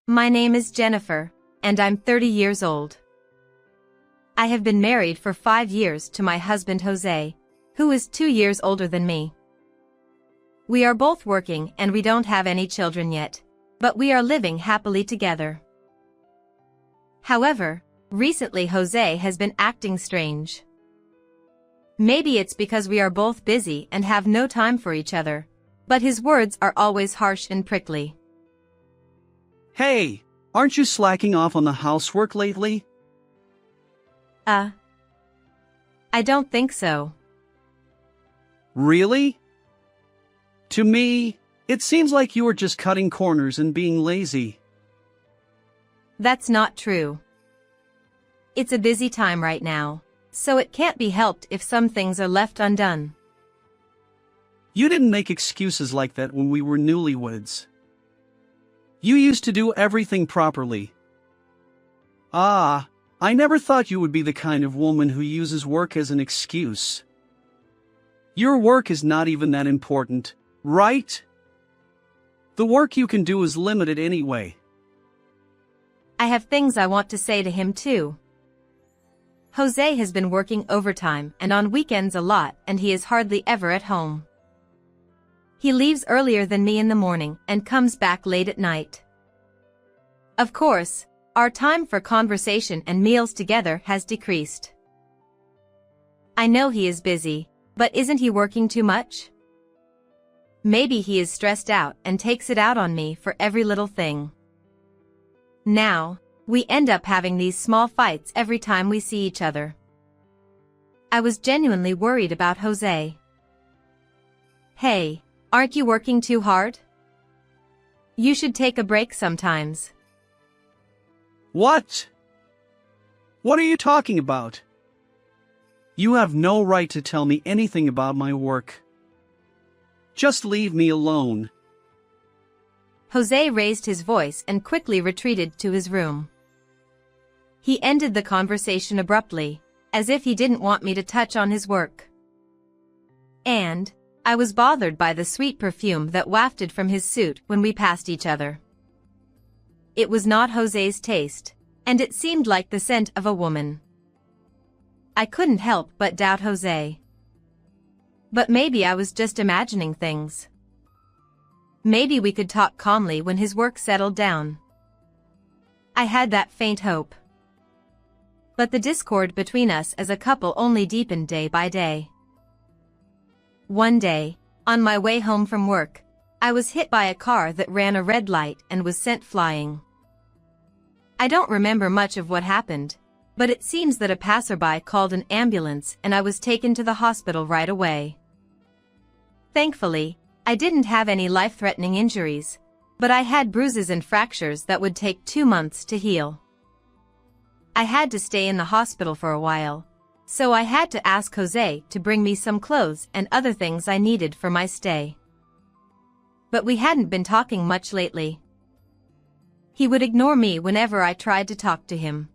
My name is Jennifer, and I'm 30 years old. I have been married for 5 years to my husband Jose, who is 2 years older than me. We are both working and we don't have any children yet, but we are living happily together. However, recently Jose has been acting strange. Maybe it's because we are both busy and have no time for each other, but his words are always harsh and prickly. Hey, aren't you slacking off on the housework lately? I don't think so. Really? To me, it seems like you are just cutting corners and being lazy. That's not true. It's a busy time right now, so it can't be helped if some things are left undone. You didn't make excuses like that when we were newlyweds. You used to do everything properly. I never thought you would be the kind of woman who uses work as an excuse. Your work is not even that important, right? The work you can do is limited anyway. I have things I want to say to him too. Jose has been working overtime and on weekends a lot, and he is hardly ever at home. He leaves earlier than me in the morning and comes back late at night. Of course, our time for conversation and meals together has decreased. I know he is busy, but isn't he working too much? Maybe he is stressed out and takes it out on me for every little thing. Now, we end up having these small fights every time we see each other. I was genuinely worried about Jose. Hey, aren't you working too hard? You should take a break sometimes. What? What are you talking about? You have no right to tell me anything about my work. Just leave me alone. Jose raised his voice and quickly retreated to his room. He ended the conversation abruptly, as if he didn't want me to touch on his work. And I was bothered by the sweet perfume that wafted from his suit when we passed each other. It was not Jose's taste, and it seemed like the scent of a woman. I couldn't help but doubt Jose. But maybe I was just imagining things. Maybe we could talk calmly when his work settled down. I had that faint hope. But the discord between us as a couple only deepened day by day. One day, on my way home from work, I was hit by a car that ran a red light and was sent flying. I don't remember much of what happened, but it seems that a passerby called an ambulance and I was taken to the hospital right away. Thankfully, I didn't have any life-threatening injuries, but I had bruises and fractures that would take 2 months to heal. I had to stay in the hospital for a while, so I had to ask Jose to bring me some clothes and other things I needed for my stay. But we hadn't been talking much lately. He would ignore me whenever I tried to talk to him.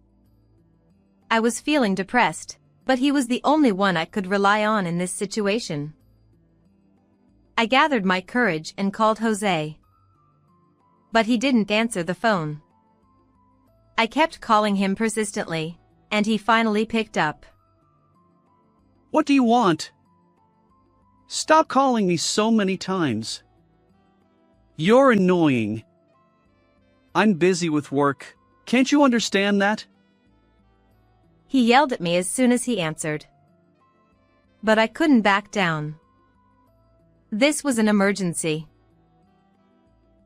I was feeling depressed, but he was the only one I could rely on in this situation. I gathered my courage and called Jose. But he didn't answer the phone. I kept calling him persistently, and he finally picked up. What do you want? Stop calling me so many times. You're annoying. I'm busy with work. Can't you understand that? He yelled at me as soon as he answered. But I couldn't back down. This was an emergency.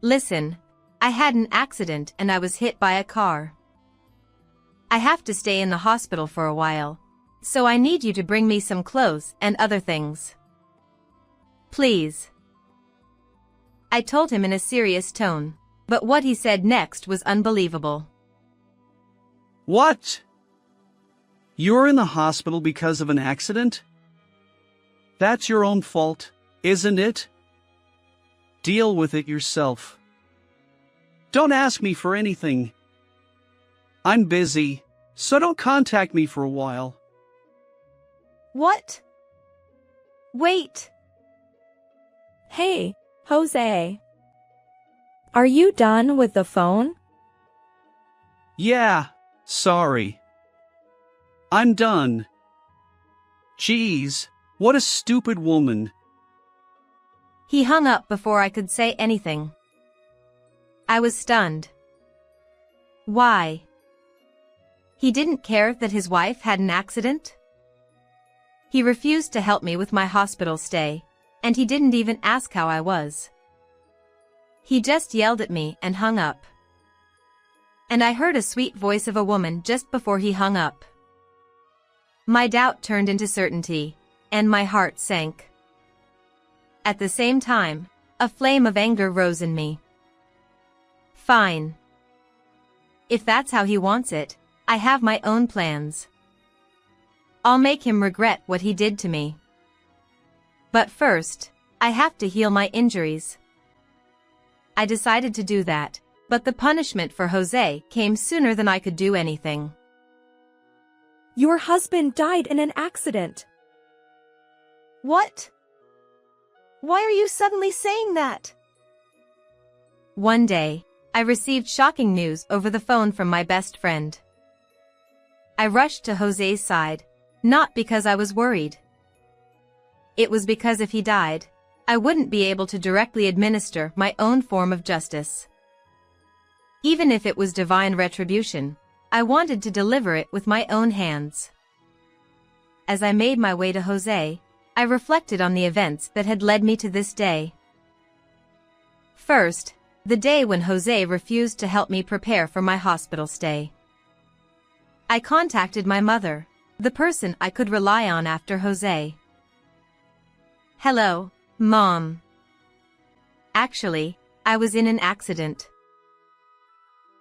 Listen, I had an accident and I was hit by a car. I have to stay in the hospital for a while, so I need you to bring me some clothes and other things. Please. I told him in a serious tone, but what he said next was unbelievable. What? You're in the hospital because of an accident? That's your own fault, isn't it? Deal with it yourself. Don't ask me for anything. I'm busy, so don't contact me for a while. What? Wait. Hey, Jose. Are you done with the phone? Yeah, sorry. I'm done. Jeez, what a stupid woman. He hung up before I could say anything. I was stunned. Why? He didn't care that his wife had an accident? He refused to help me with my hospital stay, and he didn't even ask how I was. He just yelled at me and hung up. And I heard a sweet voice of a woman just before he hung up. My doubt turned into certainty, and my heart sank. At the same time, a flame of anger rose in me. Fine. If that's how he wants it, I have my own plans. I'll make him regret what he did to me. But first, I have to heal my injuries. I decided to do that, but the punishment for Jose came sooner than I could do anything. Your husband died in an accident. What? Why are you suddenly saying that? One day, I received shocking news over the phone from my best friend. I rushed to Jose's side, not because I was worried. It was because if he died, I wouldn't be able to directly administer my own form of justice. Even if it was divine retribution, I wanted to deliver it with my own hands. As I made my way to Jose, I reflected on the events that had led me to this day. First, the day when Jose refused to help me prepare for my hospital stay. I contacted my mother, the person I could rely on after Jose. Hello, Mom. Actually, I was in an accident.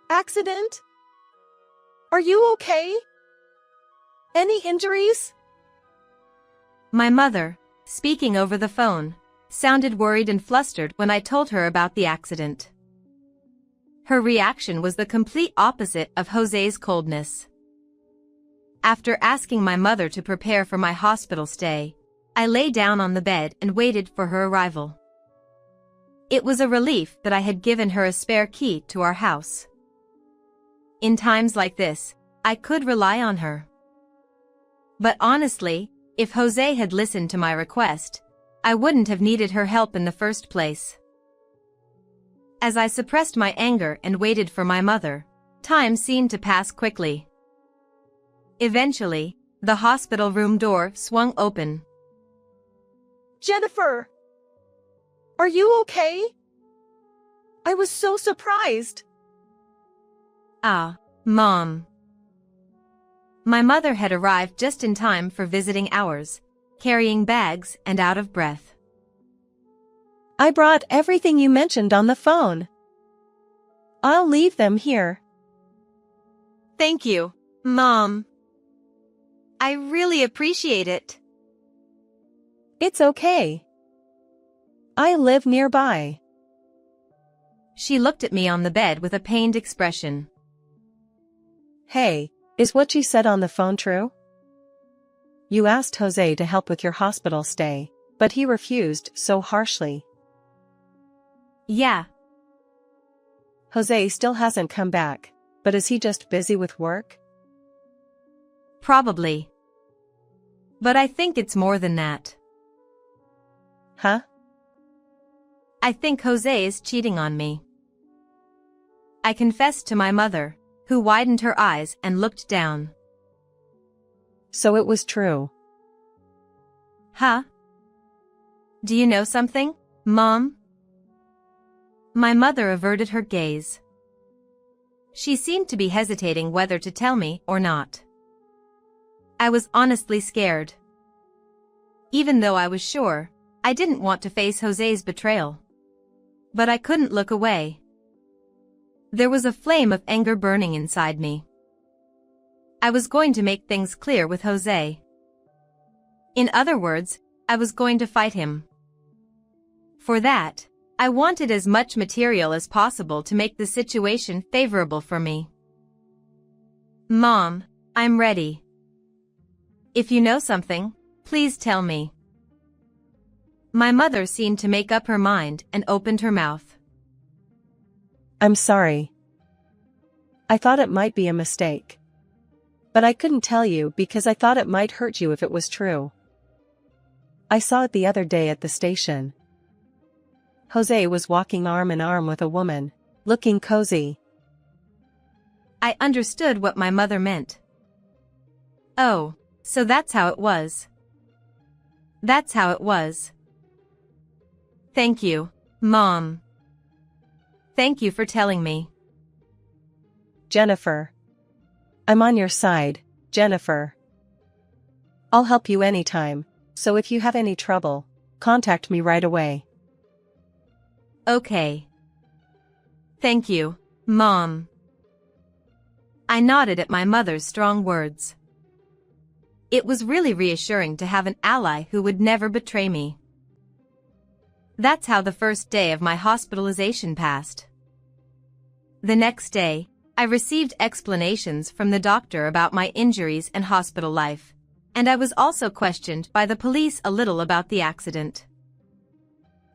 Accident? Are you okay? Any injuries? My mother, speaking over the phone, sounded worried and flustered when I told her about the accident. Her reaction was the complete opposite of Jose's coldness. After asking my mother to prepare for my hospital stay, I lay down on the bed and waited for her arrival. It was a relief that I had given her a spare key to our house. In times like this, I could rely on her. But honestly, if Jose had listened to my request, I wouldn't have needed her help in the first place. As I suppressed my anger and waited for my mother, time seemed to pass quickly. Eventually, the hospital room door swung open. Jennifer! Are you okay? I was so surprised. Ah, Mom. My mother had arrived just in time for visiting hours, carrying bags and out of breath. I brought everything you mentioned on the phone. I'll leave them here. Thank you, Mom. I really appreciate it. It's okay. I live nearby. She looked at me on the bed with a pained expression. Hey, is what you said on the phone true? You asked Jose to help with your hospital stay, but he refused so harshly. Yeah. Jose still hasn't come back, but is he just busy with work? Probably. But I think it's more than that. Huh? I think Jose is cheating on me. I confessed to my mother, who widened her eyes and looked down. So it was true. Huh? Do you know something, Mom? My mother averted her gaze. She seemed to be hesitating whether to tell me or not. I was honestly scared. Even though I was sure, I didn't want to face Jose's betrayal. But I couldn't look away. There was a flame of anger burning inside me. I was going to make things clear with Jose. In other words, I was going to fight him. For that, I wanted as much material as possible to make the situation favorable for me. Mom, I'm ready. If you know something, please tell me. My mother seemed to make up her mind and opened her mouth. I'm sorry. I thought it might be a mistake. But I couldn't tell you because I thought it might hurt you if it was true. I saw it the other day at the station. Jose was walking arm in arm with a woman, looking cozy. I understood what my mother meant. Oh, so that's how it was. That's how it was. Thank you, Mom. Thank you for telling me. Jennifer. I'm on your side, Jennifer. I'll help you anytime, so if you have any trouble, contact me right away. Okay. Thank you, Mom. I nodded at my mother's strong words. It was really reassuring to have an ally who would never betray me. That's how the first day of my hospitalization passed. The next day, I received explanations from the doctor about my injuries and hospital life, and I was also questioned by the police a little about the accident.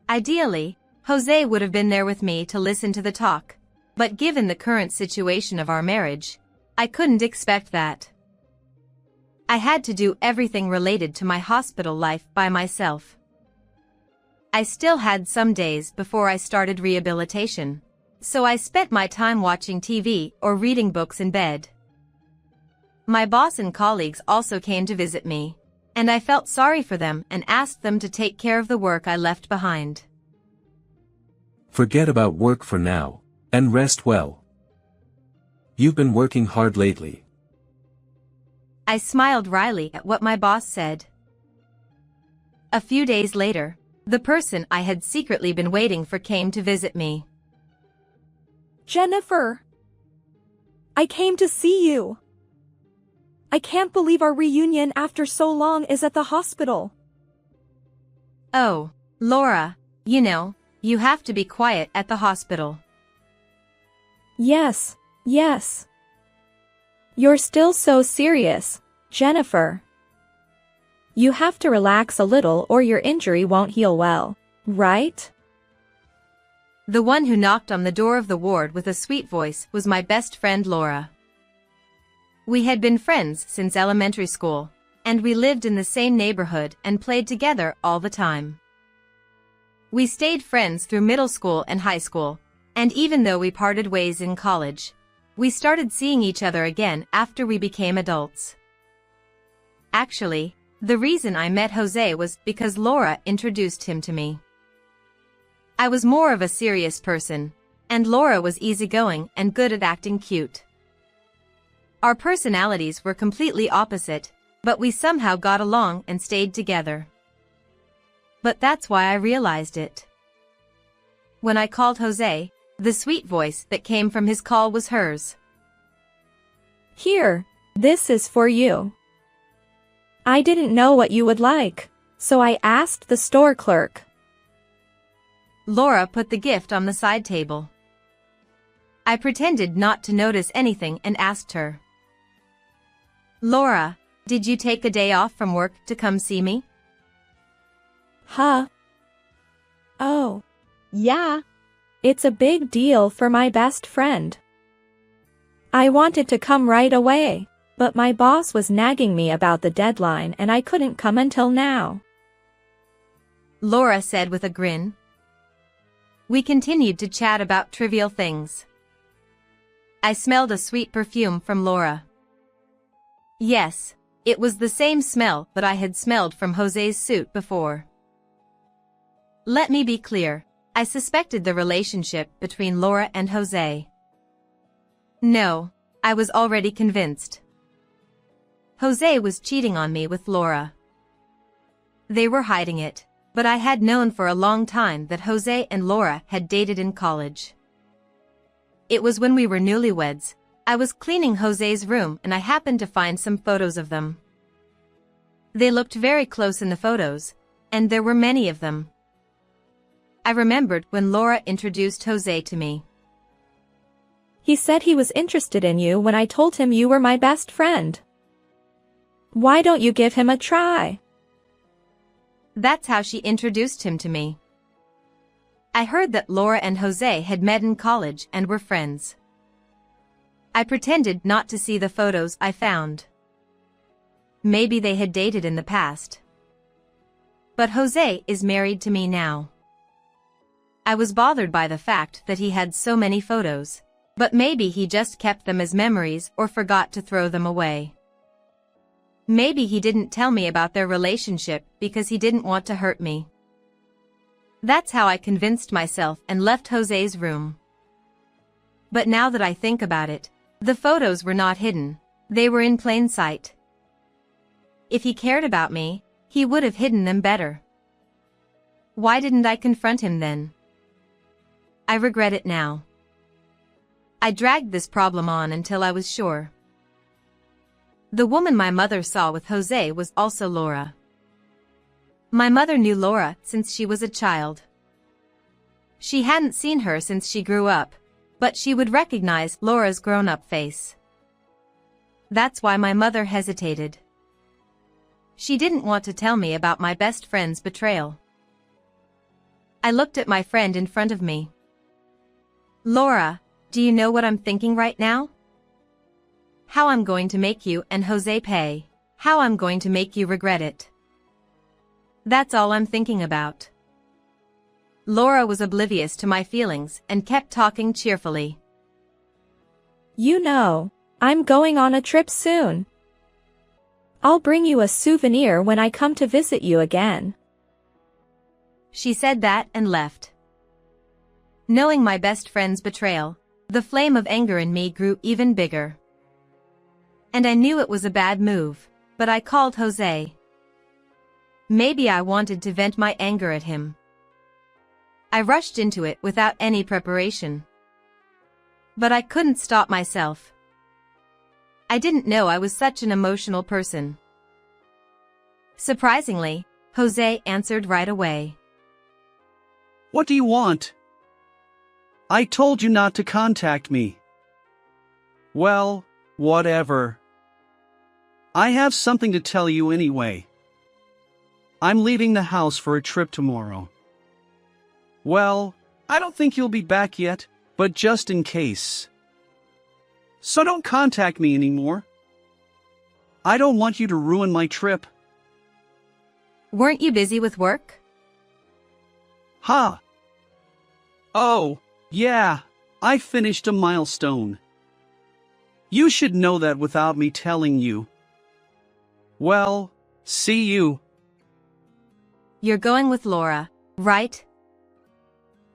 Ideally, Jose would have been there with me to listen to the talk, but given the current situation of our marriage, I couldn't expect that. I had to do everything related to my hospital life by myself. I still had some days before I started rehabilitation, so I spent my time watching TV or reading books in bed. My boss and colleagues also came to visit me, and I felt sorry for them and asked them to take care of the work I left behind. Forget about work for now, and rest well. You've been working hard lately. I smiled wryly at what my boss said. A few days later, the person I had secretly been waiting for came to visit me. Jennifer, I came to see you. I can't believe our reunion after so long is at the hospital. Oh, Laura, you have to be quiet at the hospital. Yes. You're still so serious, Jennifer. You have to relax a little or your injury won't heal well, right? The one who knocked on the door of the ward with a sweet voice was my best friend Laura. We had been friends since elementary school, and we lived in the same neighborhood and played together all the time. We stayed friends through middle school and high school, and even though we parted ways in college, we started seeing each other again after we became adults. Actually, the reason I met Jose was because Laura introduced him to me. I was more of a serious person, and Laura was easygoing and good at acting cute. Our personalities were completely opposite, but we somehow got along and stayed together. But that's why I realized it. When I called Jose, the sweet voice that came from his call was hers. Here, this is for you. I didn't know what you would like, so I asked the store clerk. Laura put the gift on the side table. I pretended not to notice anything and asked her. Laura, did you take a day off from work to come see me? Huh? Oh, yeah. It's a big deal for my best friend. I wanted to come right away, but my boss was nagging me about the deadline and I couldn't come until now. Laura said with a grin. We continued to chat about trivial things. I smelled a sweet perfume from Laura. Yes, it was the same smell that I had smelled from Jose's suit before. Let me be clear, I suspected the relationship between Laura and Jose. No, I was already convinced. Jose was cheating on me with Laura. They were hiding it, but I had known for a long time that Jose and Laura had dated in college. It was when we were newlyweds. I was cleaning Jose's room and I happened to find some photos of them. They looked very close in the photos, and there were many of them. I remembered when Laura introduced Jose to me. He said he was interested in you when I told him you were my best friend. Why don't you give him a try? That's how she introduced him to me. I heard that Laura and Jose had met in college and were friends. I pretended not to see the photos I found. Maybe they had dated in the past. But Jose is married to me now. I was bothered by the fact that he had so many photos, but maybe he just kept them as memories or forgot to throw them away. Maybe he didn't tell me about their relationship because he didn't want to hurt me. That's how I convinced myself and left Jose's room. But now that I think about it, the photos were not hidden, they were in plain sight. If he cared about me, he would have hidden them better. Why didn't I confront him then? I regret it now. I dragged this problem on until I was sure. The woman my mother saw with Jose was also Laura. My mother knew Laura since she was a child. She hadn't seen her since she grew up, but she would recognize Laura's grown-up face. That's why my mother hesitated. She didn't want to tell me about my best friend's betrayal. I looked at my friend in front of me. Laura, do you know what I'm thinking right now? How I'm going to make you and Jose pay. How I'm going to make you regret it. That's all I'm thinking about. Laura was oblivious to my feelings and kept talking cheerfully. You know, I'm going on a trip soon. I'll bring you a souvenir when I come to visit you again. She said that and left. Knowing my best friend's betrayal, the flame of anger in me grew even bigger. And I knew it was a bad move, but I called Jose. Maybe I wanted to vent my anger at him. I rushed into it without any preparation. But I couldn't stop myself. I didn't know I was such an emotional person. Surprisingly, Jose answered right away. What do you want? I told you not to contact me. Well, whatever. I have something to tell you anyway. I'm leaving the house for a trip tomorrow. Well, I don't think you'll be back yet, but just in case. So don't contact me anymore. I don't want you to ruin my trip. Weren't you busy with work? Huh? Oh, yeah, I finished a milestone. You should know that without me telling you. Well, see you. You're going with Laura, right?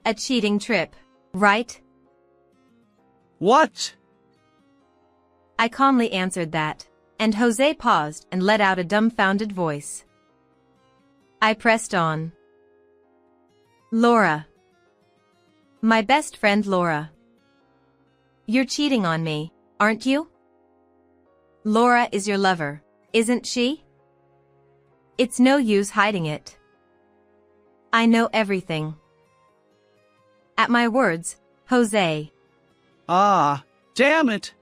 A cheating trip, right? What? I calmly answered that, and Jose paused and let out a dumbfounded voice. I pressed on. Laura. My best friend Laura. You're cheating on me, aren't you? Laura is your lover, isn't she? It's no use hiding it. I know everything. At my words, Jose. Ah, damn it.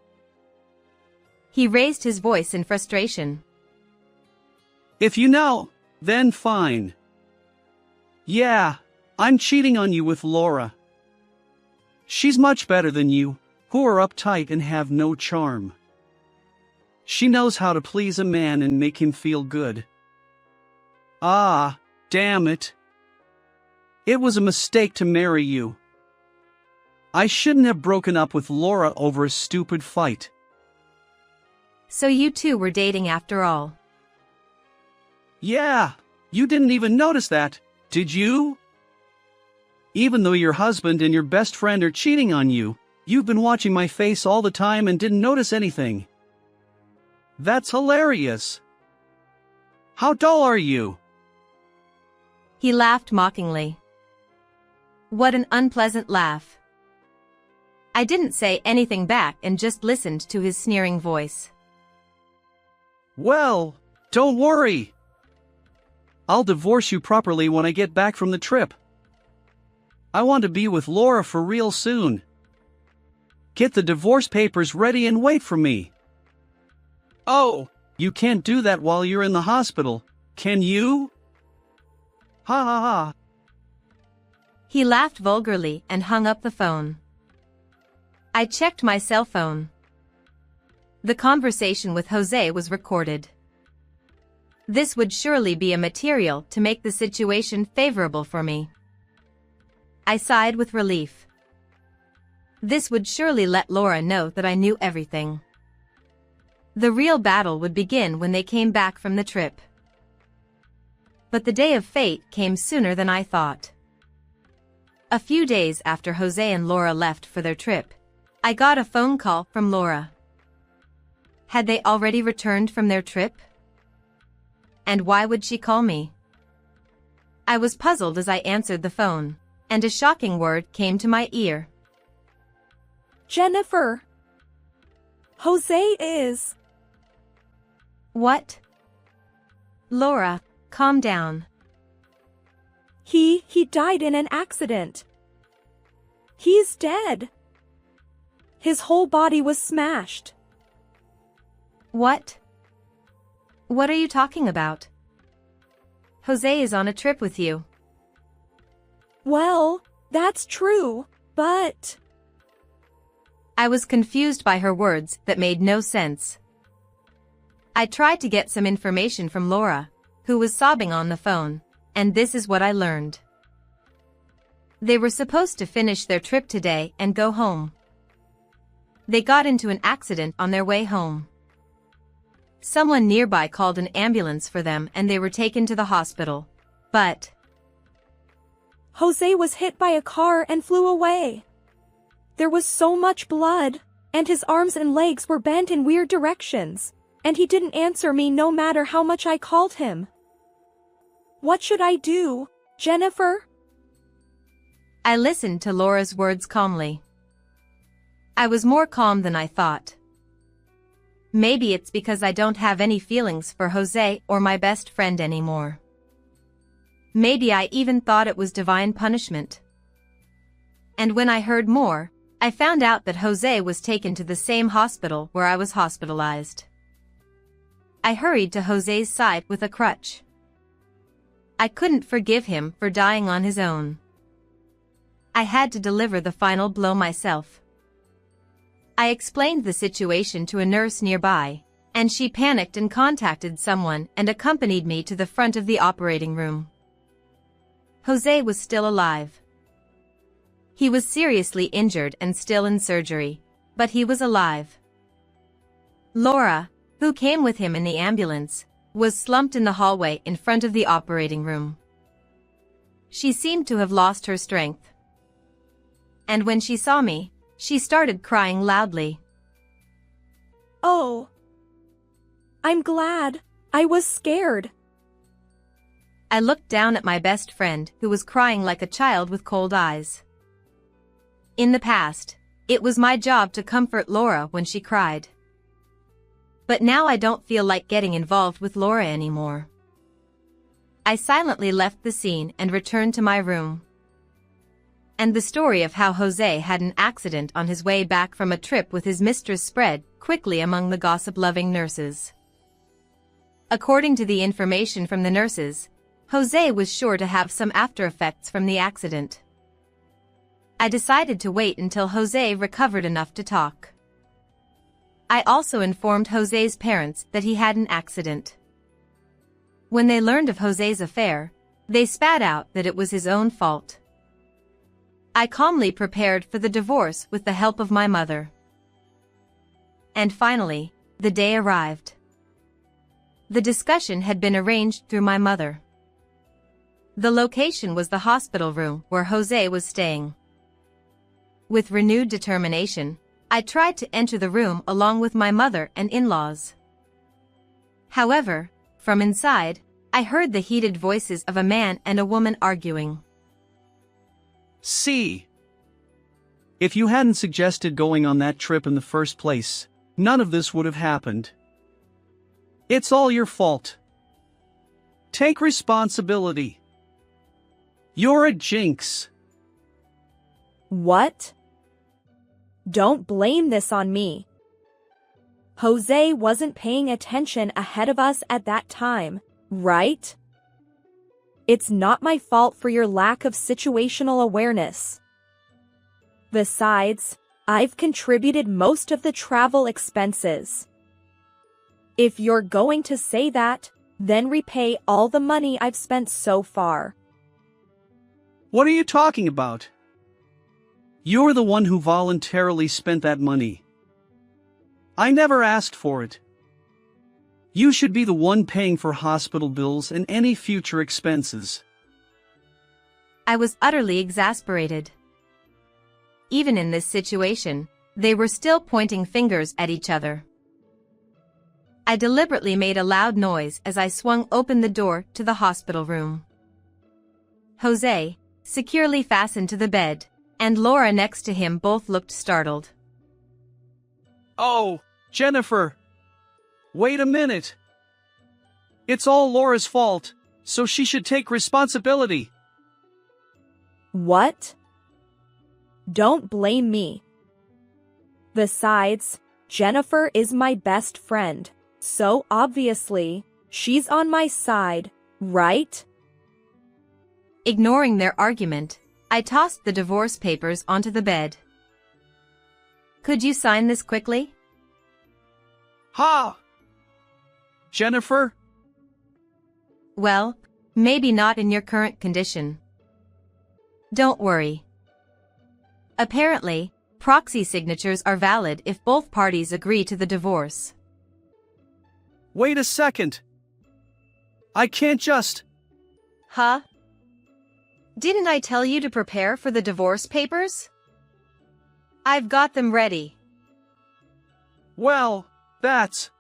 He raised his voice in frustration. If you know, then fine. Yeah, I'm cheating on you with Laura. She's much better than you, who are uptight and have no charm. She knows how to please a man and make him feel good. Ah, damn it. It was a mistake to marry you. I shouldn't have broken up with Laura over a stupid fight. So you two were dating after all. Yeah, you didn't even notice that, did you? Even though your husband and your best friend are cheating on you, you've been watching my face all the time and didn't notice anything. That's hilarious. How dull are you? He laughed mockingly. What an unpleasant laugh. I didn't say anything back and just listened to his sneering voice. Well, don't worry. I'll divorce you properly when I get back from the trip. I want to be with Laura for real soon. Get the divorce papers ready and wait for me. Oh, you can't do that while you're in the hospital, can you? Ha ha ha. He laughed vulgarly and hung up the phone. I checked my cell phone. The conversation with Jose was recorded. This would surely be a material to make the situation favorable for me. I sighed with relief. This would surely let Laura know that I knew everything. The real battle would begin when they came back from the trip. But the day of fate came sooner than I thought. A few days after Jose and Laura left for their trip, I got a phone call from Laura. Had they already returned from their trip? And why would she call me? I was puzzled as I answered the phone, and a shocking word came to my ear. Jennifer. Jose is. What? Laura, calm down. He died in an accident. He's dead. His whole body was smashed. What? What are you talking about? Jose is on a trip with you. Well, that's true, but... I was confused by her words that made no sense. I tried to get some information from Laura, who was sobbing on the phone, and this is what I learned. They were supposed to finish their trip today and go home. They got into an accident on their way home. Someone nearby called an ambulance for them and they were taken to the hospital, but... Jose was hit by a car and flew away. There was so much blood, and his arms and legs were bent in weird directions, and he didn't answer me no matter how much I called him. What should I do, Jennifer? I listened to Laura's words calmly. I was more calm than I thought. Maybe it's because I don't have any feelings for Jose or my best friend anymore. Maybe I even thought it was divine punishment. And when I heard more, I found out that Jose was taken to the same hospital where I was hospitalized. I hurried to Jose's side with a crutch. I couldn't forgive him for dying on his own. I had to deliver the final blow myself. I explained the situation to a nurse nearby, and she panicked and contacted someone and accompanied me to the front of the operating room. Jose was still alive. He was seriously injured and still in surgery, but he was alive. Laura, who came with him in the ambulance, was slumped in the hallway in front of the operating room. She seemed to have lost her strength. And when she saw me, she started crying loudly. Oh. I'm glad. I was scared. I looked down at my best friend who was crying like a child with cold eyes. In the past, it was my job to comfort Laura when she cried. But now I don't feel like getting involved with Laura anymore. I silently left the scene and returned to my room. And the story of how Jose had an accident on his way back from a trip with his mistress spread quickly among the gossip-loving nurses. According to the information from the nurses, Jose was sure to have some after-effects from the accident. I decided to wait until Jose recovered enough to talk. I also informed Jose's parents that he had an accident. When they learned of Jose's affair, they spat out that it was his own fault. I calmly prepared for the divorce with the help of my mother. And finally, the day arrived. The discussion had been arranged through my mother. The location was the hospital room where Jose was staying. With renewed determination, I tried to enter the room along with my mother and in-laws. However, from inside, I heard the heated voices of a man and a woman arguing. See, if you hadn't suggested going on that trip in the first place, none of this would have happened. It's all your fault. Take responsibility. You're a jinx. What? Don't blame this on me. Jose wasn't paying attention ahead of us at that time, right? It's not my fault for your lack of situational awareness. Besides, I've contributed most of the travel expenses. If you're going to say that, then repay all the money I've spent so far. What are you talking about? You're the one who voluntarily spent that money. I never asked for it. You should be the one paying for hospital bills and any future expenses. I was utterly exasperated. Even in this situation, they were still pointing fingers at each other. I deliberately made a loud noise as I swung open the door to the hospital room. Jose, securely fastened to the bed, and Laura next to him both looked startled. Oh, Jennifer! Wait a minute! It's all Laura's fault, so she should take responsibility. What? Don't blame me. Besides, Jennifer is my best friend, so obviously, she's on my side, right? Ignoring their argument, I tossed the divorce papers onto the bed. Could you sign this quickly? Ha! Jennifer? Well, maybe not in your current condition. Don't worry. Apparently, proxy signatures are valid if both parties agree to the divorce. Wait a second. I can't just... Huh? Didn't I tell you to prepare for the divorce papers? I've got them ready. Well, that's...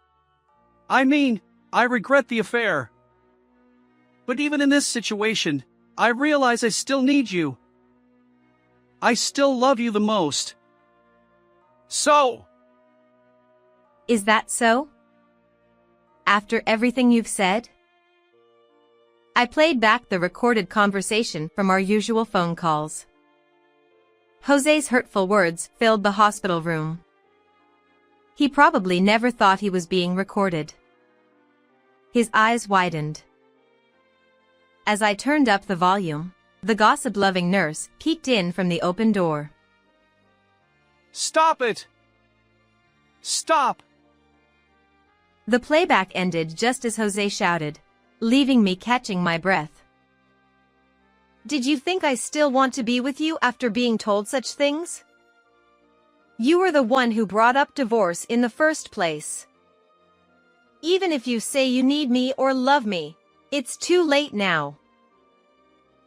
I mean, I regret the affair. But even in this situation, I realize I still need you. I still love you the most. So... Is that so? After everything you've said? I played back the recorded conversation from our usual phone calls. Jose's hurtful words filled the hospital room. He probably never thought he was being recorded. His eyes widened. As I turned up the volume, the gossip-loving nurse peeked in from the open door. Stop it! Stop! The playback ended just as Jose shouted, leaving me catching my breath. Did you think I still want to be with you after being told such things? You were the one who brought up divorce in the first place. Even if you say you need me or love me, it's too late now.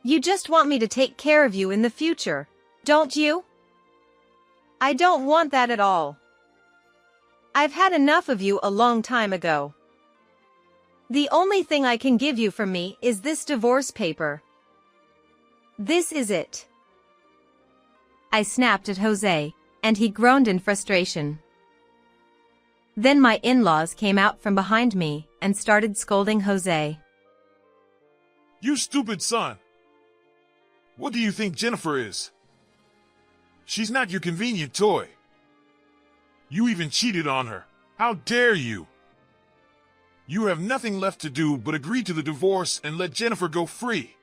You just want me to take care of you in the future, don't you? I don't want that at all. I've had enough of you a long time ago. The only thing I can give you from me is this divorce paper. This is it. I snapped at Jose, and he groaned in frustration. Then my in-laws came out from behind me and started scolding Jose. You stupid son! What do you think Jennifer is? She's not your convenient toy. You even cheated on her. How dare you? You have nothing left to do but agree to the divorce and let Jennifer go free.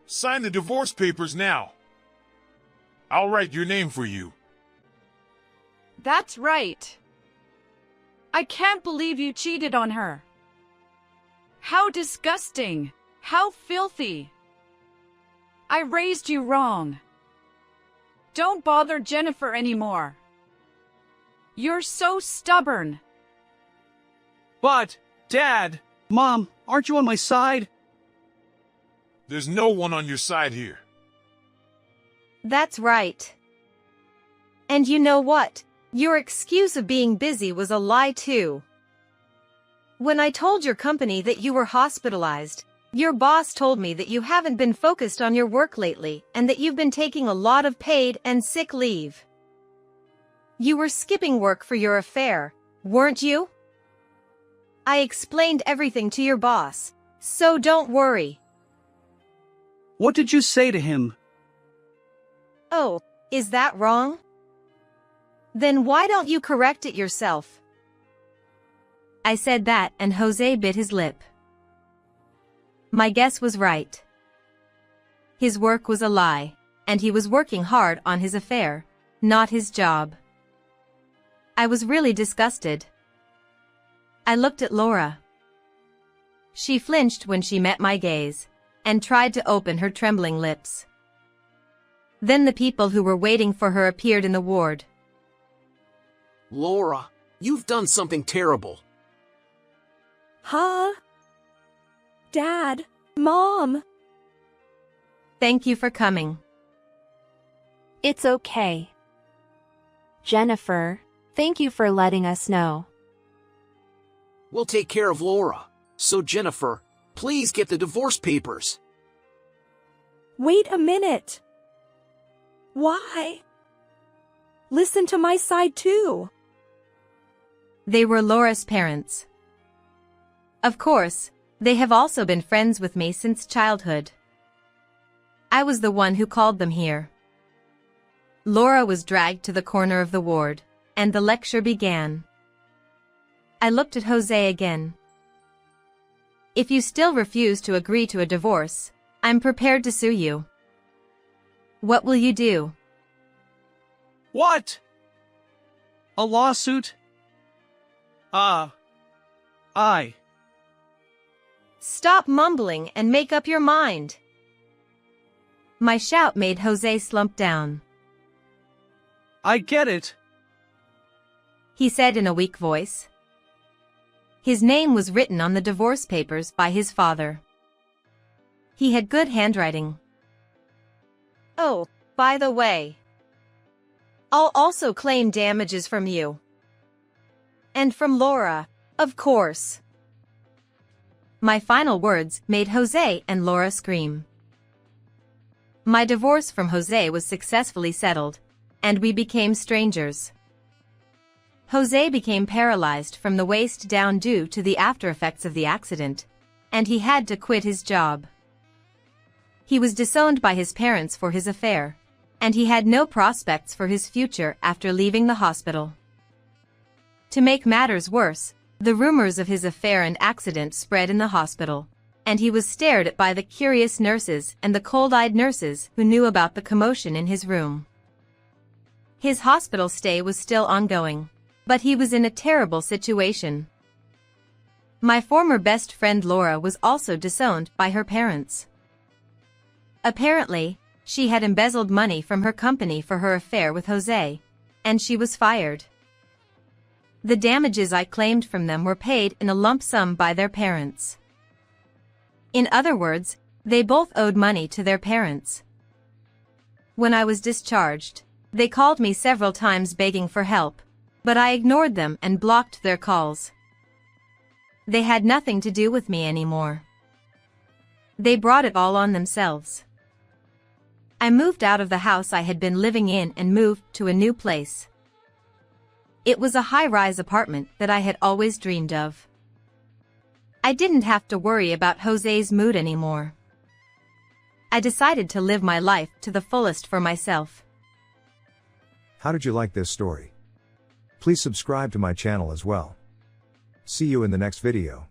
Sign the divorce papers now. I'll write your name for you. That's right. I can't believe you cheated on her. How disgusting. How filthy. I raised you wrong. Don't bother Jennifer anymore. You're so stubborn. But, Dad, Mom, aren't you on my side? There's no one on your side here. That's right. And you know what? Your excuse of being busy was a lie too. When I told your company that you were hospitalized, your boss told me that you haven't been focused on your work lately and that you've been taking a lot of paid and sick leave. You were skipping work for your affair, weren't you? I explained everything to your boss, so don't worry. What did you say to him? Oh, is that wrong? Then why don't you correct it yourself? I said that and Jose bit his lip. My guess was right. His work was a lie, and he was working hard on his affair, not his job. I was really disgusted. I looked at Laura. She flinched when she met my gaze, and tried to open her trembling lips. Then the people who were waiting for her appeared in the ward. Laura, you've done something terrible. Huh? Dad, Mom. Thank you for coming. It's okay. Jennifer, thank you for letting us know. We'll take care of Laura. So Jennifer, please get the divorce papers. Wait a minute. Why? Listen to my side too. They were Laura's parents. Of course, they have also been friends with me since childhood. I was the one who called them here. Laura was dragged to the corner of the ward, and the lecture began. I looked at Jose again. If you still refuse to agree to a divorce, I'm prepared to sue you. What will you do? What? A lawsuit? I. Stop mumbling and make up your mind. My shout made Jose slump down. I get it. He said in a weak voice. His name was written on the divorce papers by his father. He had good handwriting. Oh, by the way, I'll also claim damages from you. And from Laura, of course. My final words made Jose and Laura scream. My divorce from Jose was successfully settled, and we became strangers. Jose became paralyzed from the waist down due to the aftereffects of the accident, and he had to quit his job. He was disowned by his parents for his affair, and he had no prospects for his future after leaving the hospital. To make matters worse, the rumors of his affair and accident spread in the hospital, and he was stared at by the curious nurses and the cold-eyed nurses who knew about the commotion in his room. His hospital stay was still ongoing, but he was in a terrible situation. My former best friend Laura was also disowned by her parents. Apparently, she had embezzled money from her company for her affair with Jose, and she was fired. The damages I claimed from them were paid in a lump sum by their parents. In other words, they both owed money to their parents. When I was discharged, they called me several times begging for help, but I ignored them and blocked their calls. They had nothing to do with me anymore. They brought it all on themselves. I moved out of the house I had been living in and moved to a new place. It was a high-rise apartment that I had always dreamed of. I didn't have to worry about Jose's mood anymore. I decided to live my life to the fullest for myself. How did you like this story? Please subscribe to my channel as well. See you in the next video.